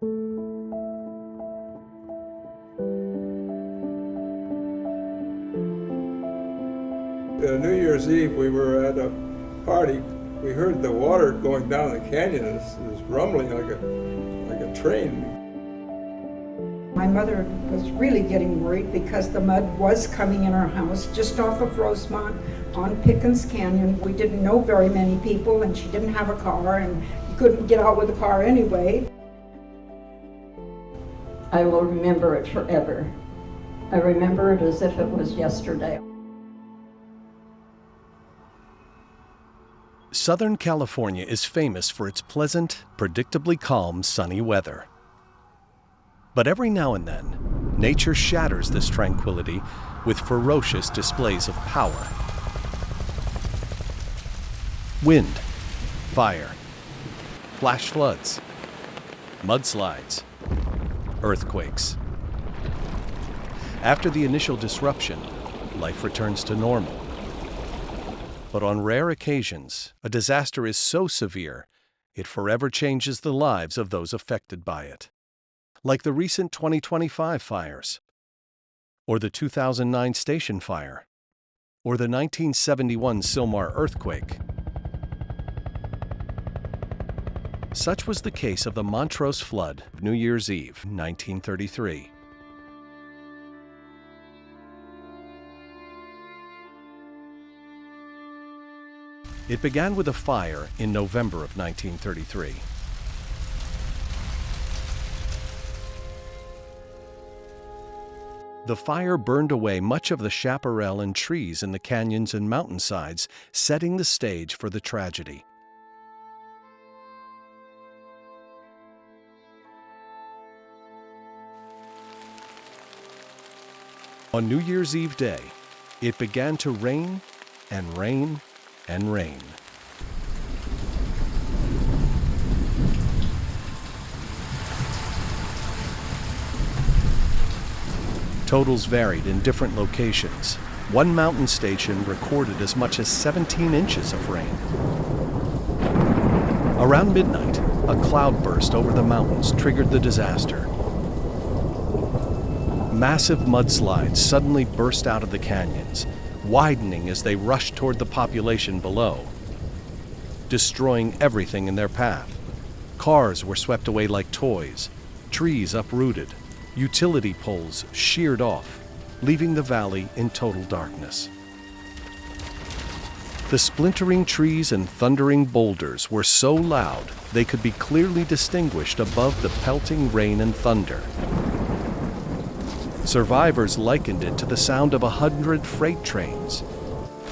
New Year's Eve, we were at a party. We heard the water going down the canyon. It was rumbling like a train. My mother was really getting worried because the mud was coming in our house just off of Rosemont on Pickens Canyon. We didn't know very many people, and she didn't have a car, and you couldn't get out with a car anyway. I will remember it forever. I remember it as if it was yesterday. Southern California is famous for its pleasant, predictably calm, sunny weather. But every now and then, nature shatters this tranquility with ferocious displays of power. Wind, fire, flash floods, mudslides, earthquakes. After the initial disruption, life returns to normal. But on rare occasions, a disaster is so severe, it forever changes the lives of those affected by it. Like the recent 2025 fires, or the 2009 station fire, or the 1971 Sylmar earthquake. Such was the case of the Montrose flood of New Year's Eve, 1933. It began with a fire in November of 1933. The fire burned away much of the chaparral and trees in the canyons and mountainsides, setting the stage for the tragedy. On New Year's Eve day, it began to rain and rain and rain. Totals varied in different locations. One mountain station recorded as much as 17 inches of rain. Around midnight, a cloudburst over the mountains triggered the disaster. Massive mudslides suddenly burst out of the canyons, widening as they rushed toward the population below, destroying everything in their path. Cars were swept away like toys, trees uprooted, utility poles sheared off, leaving the valley in total darkness. The splintering trees and thundering boulders were so loud they could be clearly distinguished above the pelting rain and thunder. Survivors likened it to the sound of 100 freight trains.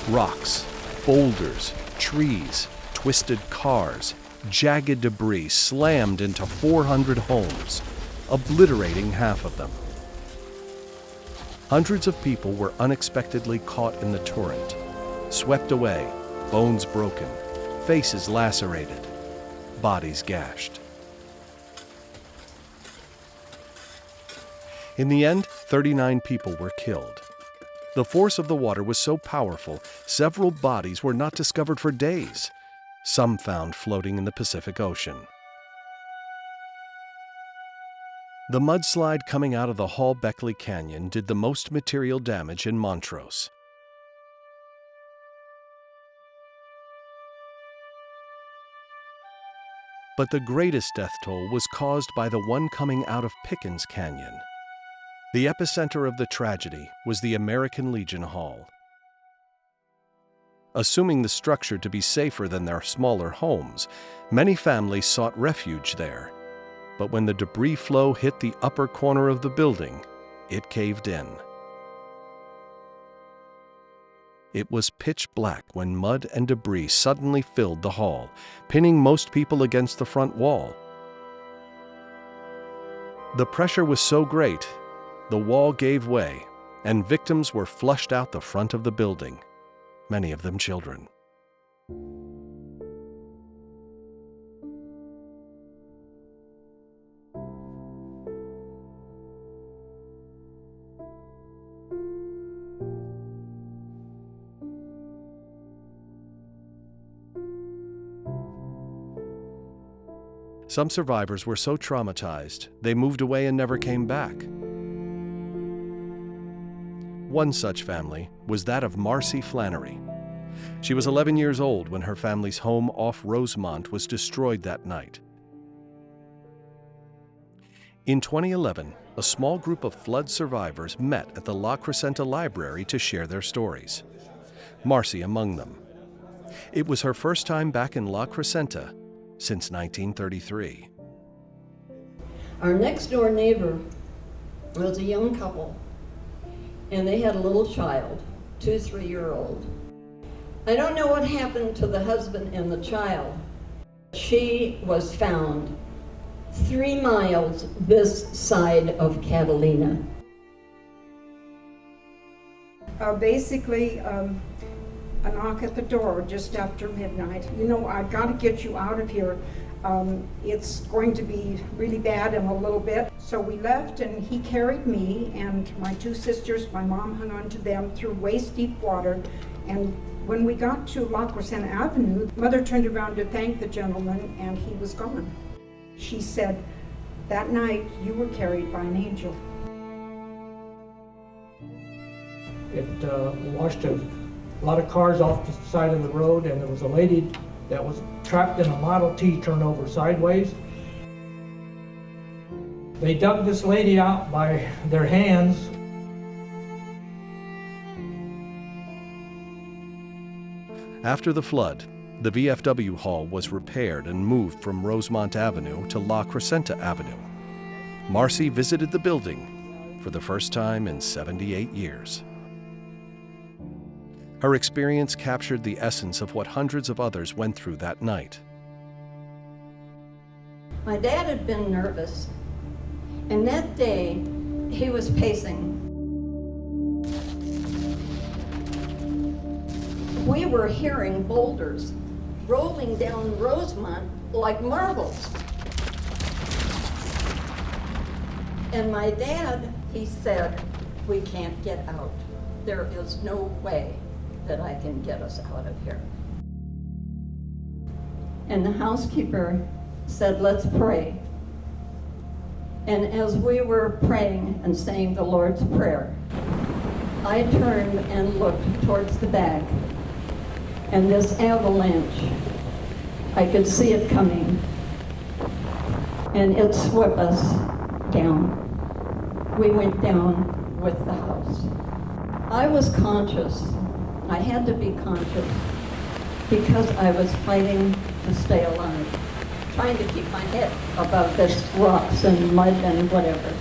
Rocks, boulders, trees, twisted cars, jagged debris slammed into 400 homes, obliterating half of them. Hundreds of people were unexpectedly caught in the torrent, swept away, bones broken, faces lacerated, bodies gashed. In the end, 39 people were killed. The force of the water was so powerful, several bodies were not discovered for days, some found floating in the Pacific Ocean. The mudslide coming out of the Hall Beckley Canyon did the most material damage in Montrose. But the greatest death toll was caused by the one coming out of Pickens Canyon. The epicenter of the tragedy was the American Legion Hall. Assuming the structure to be safer than their smaller homes, many families sought refuge there. But when the debris flow hit the upper corner of the building, it caved in. It was pitch black when mud and debris suddenly filled the hall, pinning most people against the front wall. The pressure was so great, the wall gave way, and victims were flushed out the front of the building, many of them children. Some survivors were so traumatized, they moved away and never came back. One such family was that of Marcie Flannery. She was 11 years old when her family's home off Rosemont was destroyed that night. In 2011, a small group of flood survivors met at the La Crescenta Library to share their stories, Marcie among them. It was her first time back in La Crescenta since 1933. Our next door neighbor was a young couple, and they had a little child, 2-3-year-old. I don't know what happened to the husband and the child. She was found 3 miles this side of Catalina. Basically, a knock at the door just after midnight. You know, I've got to get you out of here. It's going to be really bad in a little bit. So we left, and he carried me and my 2 sisters. My mom hung on to them through waist-deep water. And when we got to La Crescenta Avenue, Mother turned around to thank the gentleman, and he was gone. She said, "That night you were carried by an angel." It washed a lot of cars off the side of the road, and there was a lady that was trapped in a Model T turned over sideways. They dug this lady out by their hands. After the flood, the VFW hall was repaired and moved from Rosemont Avenue to La Crescenta Avenue. Marcie visited the building for the first time in 78 years. Her experience captured the essence of what hundreds of others went through that night. My dad had been nervous, and that day he was pacing. We were hearing boulders rolling down Rosemont like marbles. And my dad, he said, "We can't get out. There is no way that I can get us out of here." And the housekeeper said, "Let's pray." And as we were praying and saying the Lord's Prayer, I turned and looked towards the back, and this avalanche, I could see it coming, and it swept us down. We went down with the house. I was conscious. I had to be conscious because I was fighting to stay alive, trying to keep my head above this rocks and mud and whatever.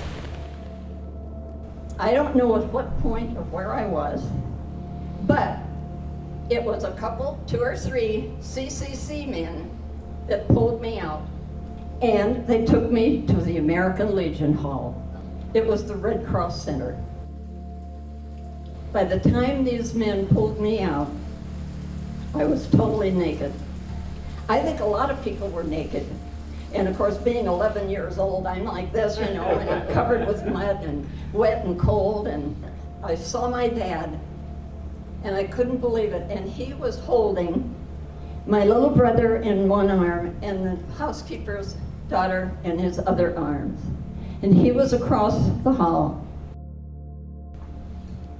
I don't know at what point or where I was, but it was a couple, 2 or 3 CCC men that pulled me out, and they took me to the American Legion Hall. It was the Red Cross Center. By the time these men pulled me out, I was totally naked. I think a lot of people were naked. And of course, being 11 years old, I'm like this, you know, and I'm covered with mud and wet and cold. And I saw my dad, and I couldn't believe it. And he was holding my little brother in one arm and the housekeeper's daughter in his other arms. And he was across the hall.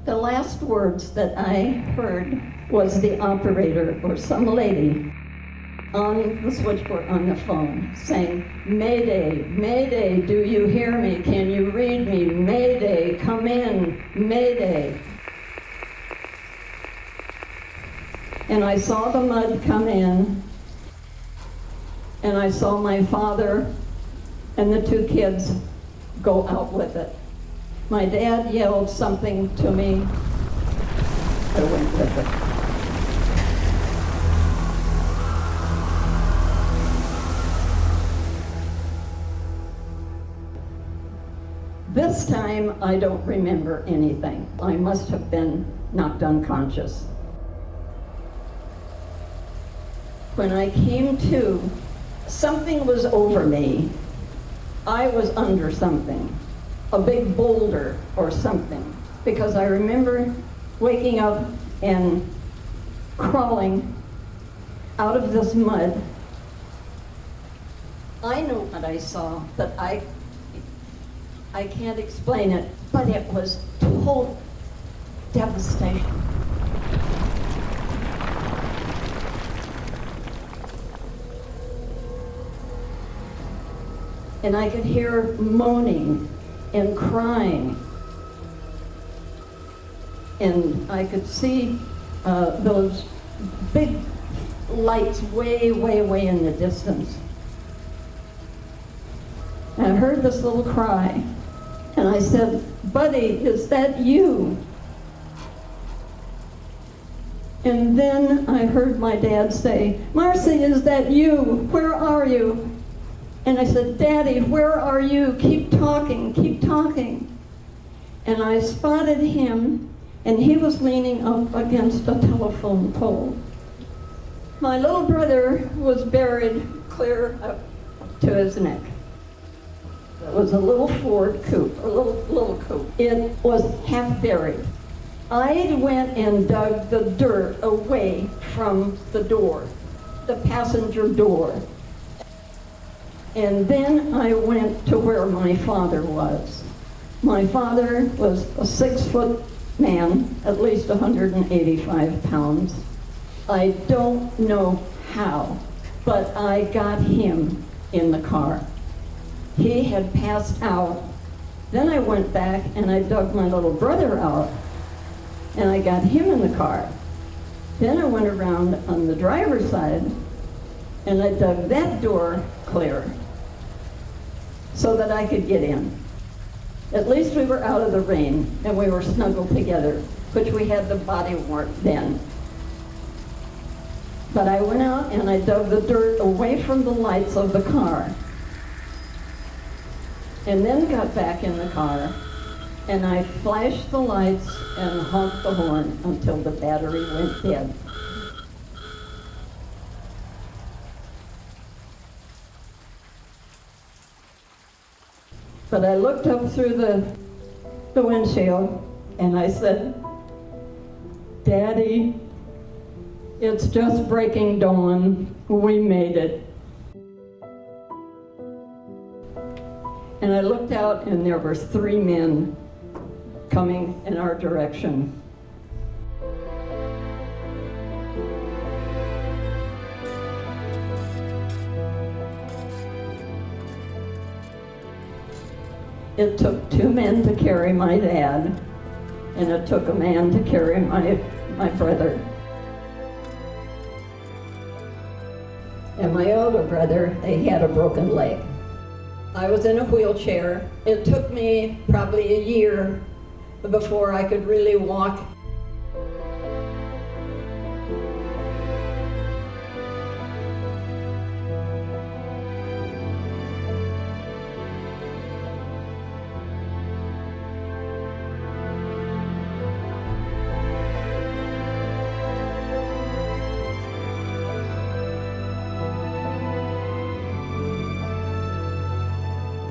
The last words that I heard was the operator or some lady on the switchboard on the phone saying, "Mayday, Mayday, do you hear me? Can you read me? Mayday, come in, Mayday." And I saw the mud come in, and I saw my father and the 2 kids go out with it. My dad yelled something to me. I went with it. This time, I don't remember anything. I must have been knocked unconscious. When I came to, something was over me. I was under something, a big boulder or something, because I remember waking up and crawling out of this mud I know what I saw, but I can't explain it, but it was total devastation. And I could hear moaning and crying. And I could see those big lights way, way, way in the distance. And I heard this little cry, and I said, "Buddy, is that you?" And then I heard my dad say, "Marcie, is that you? Where are you?" And I said, "Daddy, where are you? Keep talking, keep talking." And I spotted him, and he was leaning up against a telephone pole. My little brother was buried clear up to his neck. It was a little Ford coupe, a little coupe. It was half buried. I went and dug the dirt away from the door, the passenger door. And then I went to where my father was. My father was a 6-foot man, at least 185 pounds. I don't know how, but I got him in the car. He had passed out. Then I went back and I dug my little brother out, and I got him in the car. Then I went around on the driver's side and I dug that door clear so that I could get in. At least we were out of the rain and we were snuggled together, which we had the body warmth then. But I went out and I dug the dirt away from the lights of the car, and then got back in the car and I flashed the lights and honked the horn until the battery went dead. But I looked up through the windshield and I said, "Daddy, it's just breaking dawn. We made it." And I looked out and there were 3 men coming in our direction. It took 2 men to carry my dad, and it took a man to carry my brother. And my older brother, he had a broken leg. I was in a wheelchair. It took me probably a year before I could really walk.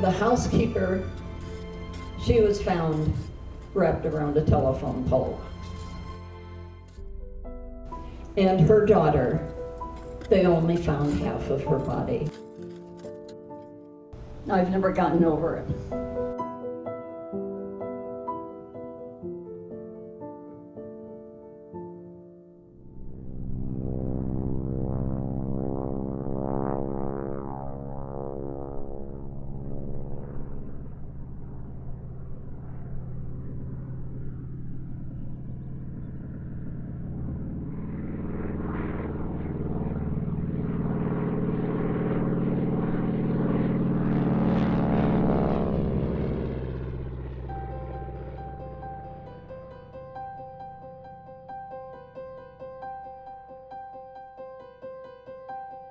The housekeeper, she was found wrapped around a telephone pole. And her daughter, they only found half of her body. I've never gotten over it.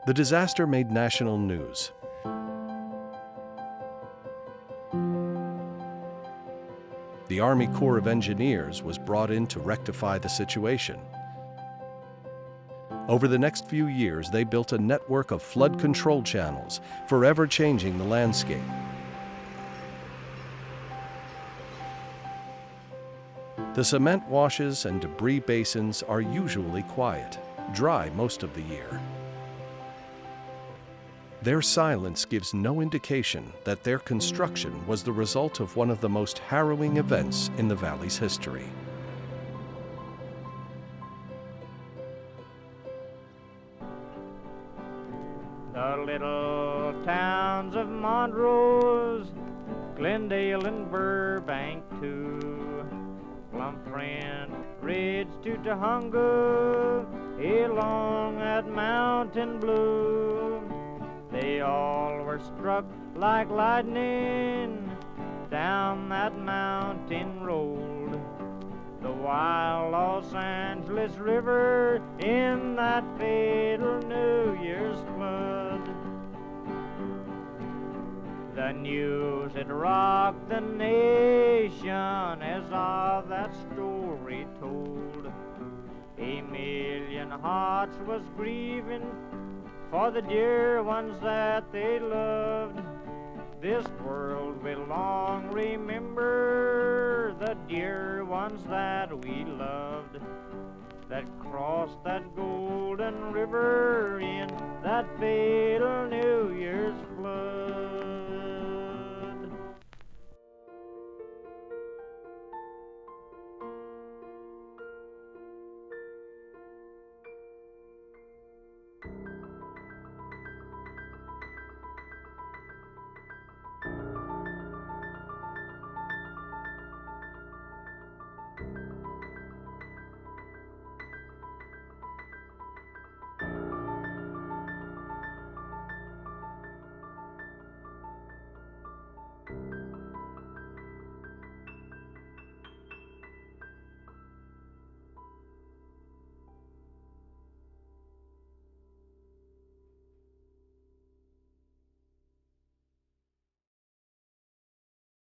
The disaster made national news. The Army Corps of Engineers was brought in to rectify the situation. Over the next few years, they built a network of flood control channels, forever changing the landscape. The cement washes and debris basins are usually quiet, dry most of the year. Their silence gives no indication that their construction was the result of one of the most harrowing events in the valley's history. The little towns of Montrose, Glendale and Burbank too, Plum Print Ridge to Tahunga, along that mountain blue. They all were struck like lightning down that mountain road. The wild Los Angeles River in that fatal New Year's flood. The news it rocked the nation as of that story told. A million hearts was grieving for the dear ones that they loved. This world will long remember the dear ones that we loved, that crossed that golden river in that fatal New Year's flood.